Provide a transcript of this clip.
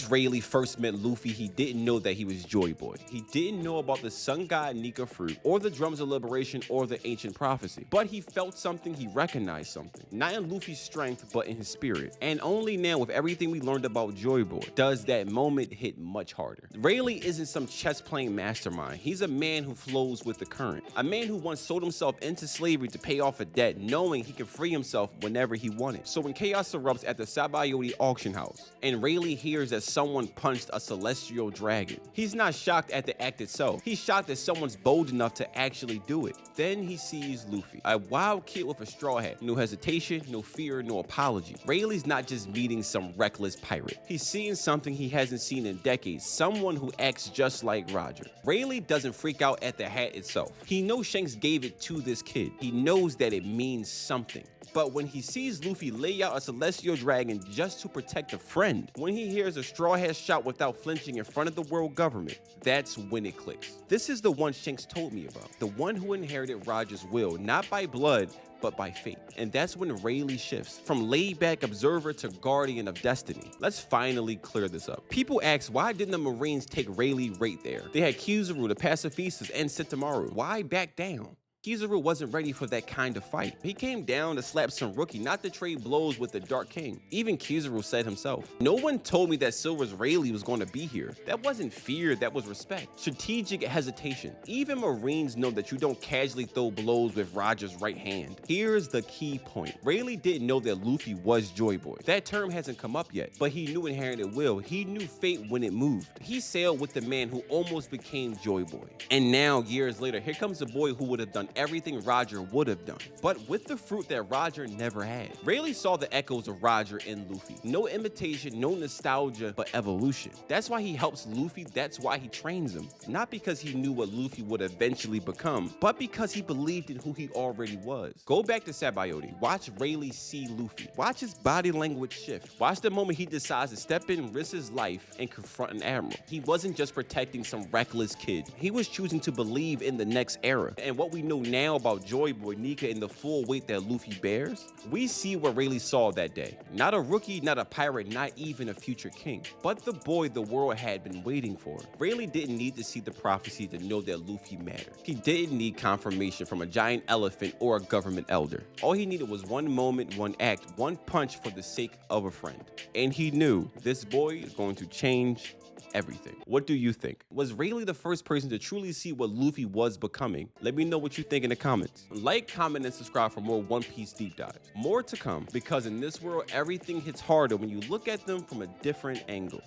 Once Rayleigh first met Luffy, he didn't know that he was Joy Boy. He didn't know about the sun god Nika fruit, or the drums of liberation, or the ancient prophecy. But he felt something, he recognized something. Not in Luffy's strength, but in his spirit. And only now, with everything we learned about Joy Boy, does that moment hit much harder. Rayleigh isn't some chess-playing mastermind. He's a man who flows with the current. A man who once sold himself into slavery to pay off a debt, knowing he can free himself whenever he wanted. So when chaos erupts at the Sabaody auction house, and Rayleigh hears that someone punched a celestial dragon, he's not shocked at the act itself. He's shocked that someone's bold enough to actually do it. Then he sees Luffy, a wild kid with a straw hat. No hesitation, no fear, no apology. Rayleigh's not just meeting some reckless pirate. He's seeing something he hasn't seen in decades, someone who acts just like Roger. Rayleigh doesn't freak out at the hat itself. He knows Shanks gave it to this kid. He knows that it means something. But when he sees Luffy lay out a celestial dragon just to protect a friend, when he hears a straw hat shot without flinching in front of the world government, that's when it clicks. This is the one Shanks told me about, the one who inherited Roger's will, not by blood, but by fate. And that's when Rayleigh shifts from laid-back observer to guardian of destiny. Let's finally clear this up. People ask, why didn't the Marines take Rayleigh right there? They had Kizaru, the pacifistas, and Sentamaru. Why back down? Kizaru wasn't ready for that kind of fight. He came down to slap some rookie, not to trade blows with the Dark King. Even Kizaru said himself, "No one told me that Silver's Rayleigh was going to be here." That wasn't fear, that was respect. Strategic hesitation. Even Marines know that you don't casually throw blows with Roger's right hand. Here's the key point. Rayleigh didn't know that Luffy was Joy Boy. That term hasn't come up yet, but he knew inherited will. He knew fate when it moved. He sailed with the man who almost became Joy Boy. And now, years later, here comes a boy who would have done everything Roger would have done, but with the fruit that Roger never had. Rayleigh saw the echoes of Roger in Luffy. No imitation, no nostalgia, but evolution. That's why he helps Luffy, that's why he trains him. Not because he knew what Luffy would eventually become, but because he believed in who he already was. Go back to Sabaody. Watch Rayleigh see Luffy. Watch his body language shift. Watch the moment he decides to step in, risk his life, and confront an admiral. He wasn't just protecting some reckless kid. He was choosing to believe in the next era. And what we know now about Joy Boy, Nika, and the full weight that Luffy bears, we see what Rayleigh saw that day. Not a rookie, not a pirate, not even a future king, but the boy the world had been waiting for. Rayleigh didn't need to see the prophecy to know that Luffy mattered. He didn't need confirmation from a giant elephant or a government elder. All he needed was one moment, one act, one punch for the sake of a friend. And he knew this boy is going to change everything. What do you think? Was Rayleigh the first person to truly see what Luffy was becoming? Let me know what you think in the comments. Like, comment, and subscribe for more One Piece deep dives. More to come, because in this world, everything hits harder when you look at them from a different angle.